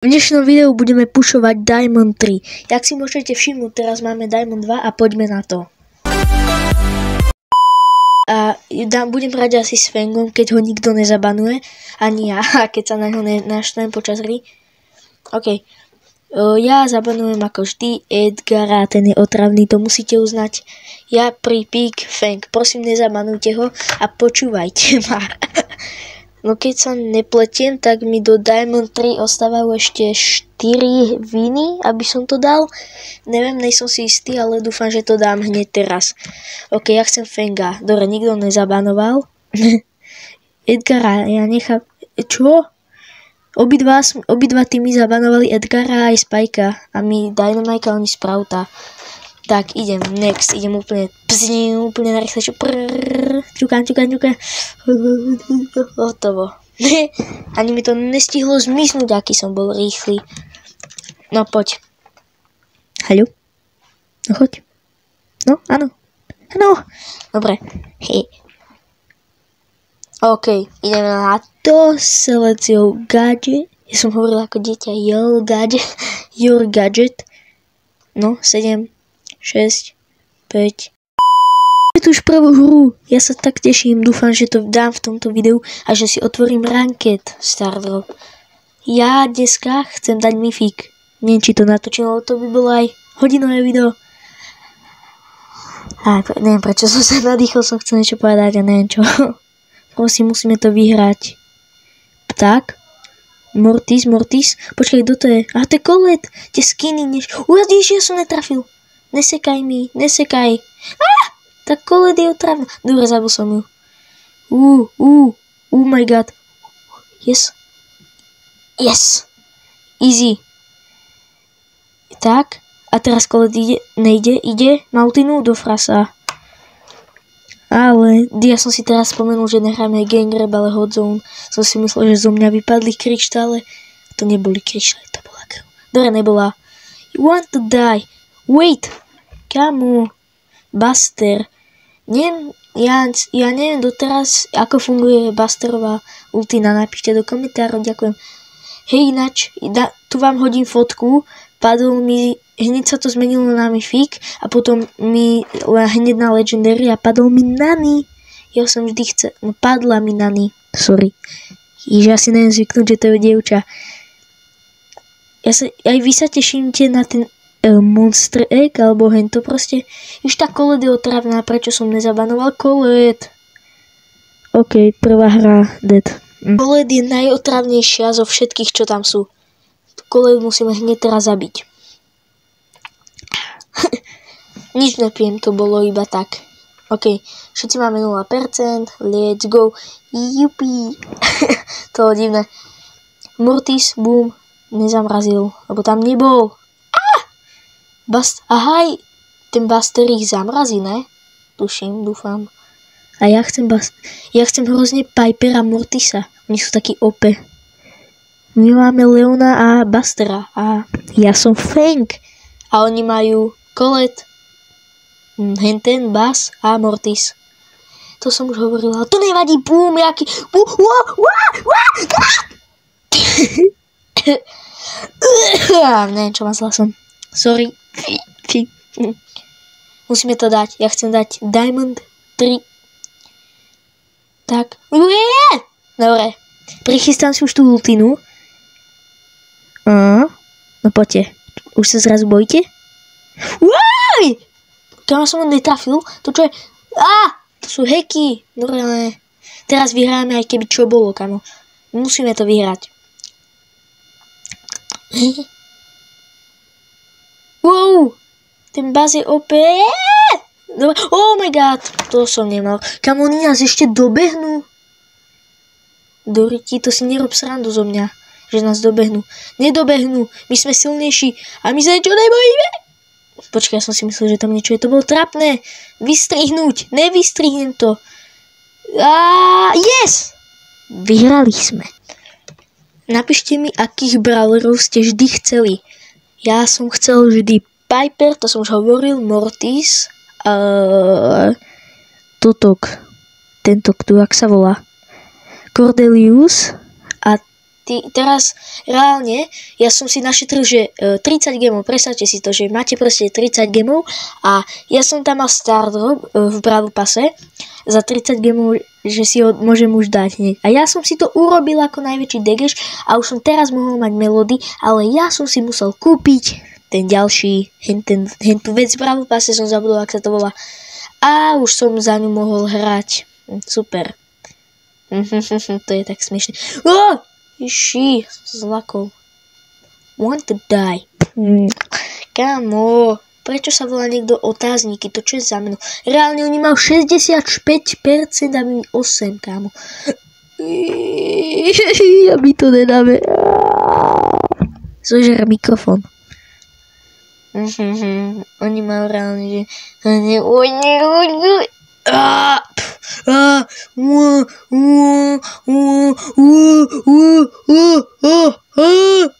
V dnešnom videu budeme pušovať Diamond 3. Jak si môžete všimnúť, teraz máme Diamond 2 a poďme na to. A budem hrať asi s Fangom, keď ho nikto nezabanuje. Ani ja, keď sa na ňo naštvem počas hry. OK. Ja zabanujem ako vždy Edgara, ten je otravný, to musíte uznať. Ja pri Pick Fang, prosím nezabanujte ho a počúvajte ma. No keď sa nepletiem, tak mi do Diamond 3 ostávajú ešte 4 viny, aby som to dal. Neviem, nejsom si istý, ale dúfam, že to dám hneď teraz. Ok, ja chcem Fanga. Dobre, nikto nezabanoval. Edgara, ja nechápem. Čo? Obidva týmy zabanovali Edgara aj Spajka. A my Dynamite, oni Sprouta. Tak, idem, next, idem úplne narýchlejšie. Čukám. Hotovo. Ani mi to nestihlo zmiznúť, aký som bol rýchly. No, poď. Haló? No, choď. No, áno. Dobre. Hej. OK, ideme na to selekciou gadget. Ja som hovoril ako dieťa, your gadget. No, 7, 6, 5. Je tu už prvú hru. Ja sa tak teším. Dúfam, že to dám v tomto videu a že si otvorím ranked Stardrop. Ja dneska chcem dať myfik. Neviem, či to natočím, ale to by bolo aj hodinové video. A neviem, prečo som sa nadýchol, som chcel niečo povedať a neviem čo. Prosím, musíme to vyhrať. Pták. Mortis. Počkaj, kto to je? A to je Colette. Tie skiny. Ježiš, ja som netrafil. Nesekaj mi. Tak Colette je otravná. Dobre, zabil som ju. Oh my god. Yes. Easy. Tak. A teraz Colette ide. Maltinu do frasa. Ale ja som si teraz spomenul, že nehráme Gang Rap, ale Hot Zone. Som si myslel, že zo mňa vypadli kryštále. To neboli kryštále, to bola krv. Dobre, nebola. You want to die. Wait. Kamu? Buster. Ja neviem doteraz, ako funguje Busterová ultina. Napíšte do komentárov, ďakujem. Hej, ináč, tu vám hodím fotku. Padol mi, hneď sa to zmenilo na myfik a potom mi hneď na Legendary a padol mi Nani. Ja som vždy padla mi Nani. Sorry. Ja si neviem zvyknúť, že to je dievča. Aj vy sa tešíte na ten Monster Egg, alebo hento proste. Už tá Colette je otravná, prečo som nezabanoval Colette? OK, prvá hra, dead. Colette je najotravnejšia zo všetkých, čo tam sú. Colette musíme hneď teraz zabiť. Nič nepijem, to bolo iba tak. OK, všetci máme 0%, let's go. Jupi. To bolo divné. Mortis, boom, nezamrazil, lebo tam nebol. Ahaj, ten Buster ich zamrazí, ne? Tuším, dúfam. A ja chcem hrozne Piper a Mortisa. Oni sú takí OP. My máme Leona a Bustera a ja som Fang. A oni majú Colette, Henten, Buzz a Mortis. To som už hovorila. To nevadí, boom, jaký... Neviem, čo mám s hlasom. Sorry. Musíme to dať. Ja chcem dať Diamond 3. Tak. Dobre. Prichystám si už tú ultinu. No poďte. Už sa zrazu bojíte? Kam som ho netrafil? To čo je? To sú hacky. Dobre. Teraz vyhráme aj keby čo bolo, kamo. Musíme to vyhrať. Wow. Ten Buzz je OP. Dobre. Oh my god. To som nemal. Kamo, oni nás ešte dobehnú. Doriti, to si nerob srandu zo mňa, že nás dobehnú. Nedobehnú, my sme silnejší a my sa niečo nebojíme. Počkaj, ja som si myslel, že tam niečo je. To bolo trapné. Vystrihnúť. Nevystrihnem to. Yes! Vyhrali sme. Napíšte mi, akých brawlerov ste vždy chceli. Ja som chcel vždy Piper, to som už hovoril, Mortis, Totok. Tento, kto, jak sa volá? Cordelius a teraz reálne, ja som si našetril, že 30 gemov, predstavte si to, že máte proste 30 gemov a ja som tam mal start drop v Brawl Passe za 30 gemov, že si ho môžem už dať hneď. A ja som si to urobil ako najväčší degeš a už som teraz mohol mať melódy, ale ja som si musel kúpiť ten ďalší, tú vec v Brawl Passe som zabudol, ak sa to volá. A už som za ňu mohol hrať. Super. To je tak smiešne. Ježi, zlakol. Want to die. Kámo, prečo sa volá niekto otázniky? To čo je za meno? Reálne oni mal 65% a my 8, kámo. Ja mi to nedáme. Zožer mikrofón. Oni majú reálne, že...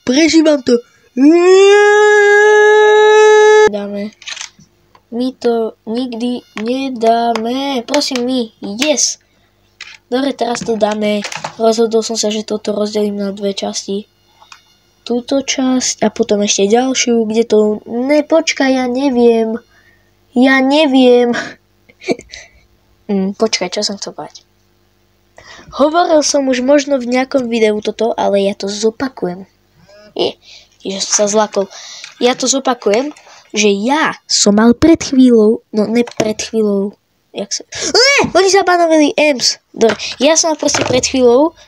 Prežívam to. Dáme. My to nikdy nedáme. Prosím my. Yes. Dobre, teraz to dáme. Rozhodol som sa, že toto rozdelím na dve časti. Túto časť a potom ešte ďalšiu, kde to... Počkaj, ja neviem. Počkaj, čo som chcel povedať? Hovoril som už možno v nejakom videu toto, ale ja to zopakujem. Že som sa zlakol. Ja to zopakujem, že ja som mal pred chvíľou, oni zabanovali EMS. Dobre, ja som mal proste pred chvíľou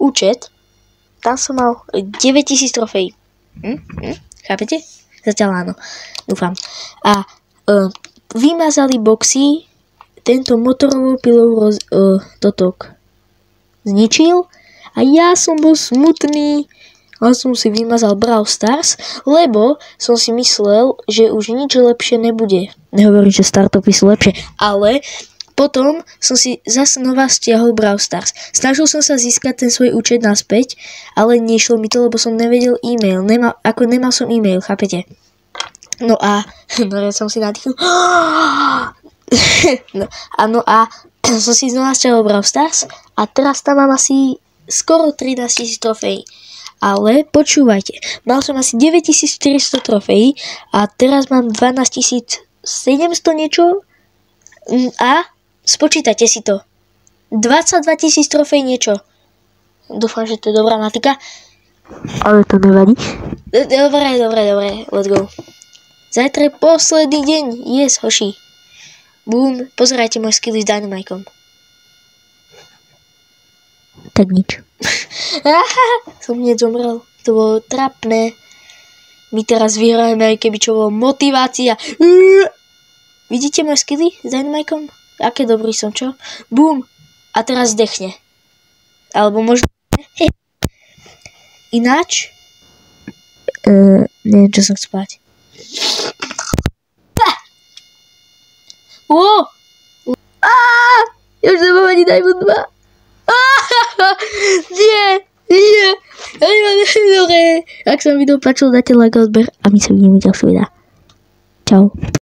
účet, tam som mal 9000 trofejí. Chápete? Zatiaľ áno, dúfam. A vymazali boxy, tento motorovou pilou totok zničil a ja som bol smutný a som si vymazal Brawl Stars, lebo som si myslel, že už nič lepšie nebude. Nehovorím, že startupy sú lepšie, ale potom som si zase nová stiahol Brawl Stars. Snažil som sa získať ten svoj účet naspäť, ale nešlo mi to, lebo som nevedel e-mail. Nemal som e-mail, chápete? No a ja som si nadýchol. No a som si znova stiahol Brawl Stars a teraz tam mám asi skoro 13 000 trofejí. Ale počúvajte, mal som asi 9400 trofejí a teraz mám 12700 niečo a spočítajte si to. 22 000 trofejí niečo. Dúfam, že to je dobrá matika. Ale to nevadí. Dobre, let's go. Zajtra je posledný deň. Yes, hoši. Boom, pozerajte môj skilly s Dynamajkom. Tak nič. Som hneď zomrel. To bolo trapné. My teraz vyhrajeme, aj keby čo bolo motivácia. Vidíte môj skilly s Dynamajkom? Aké dobrý som, čo? Boom. A teraz zdechne. Alebo možno... Ináč? Neviem, čo som chcel povedať. Ja už nemám ani Diamond 2. Nie. Dobre. Ak sa vám video páčilo, dajte like a odber a my sa vidíme v ďalšom videu. Čau.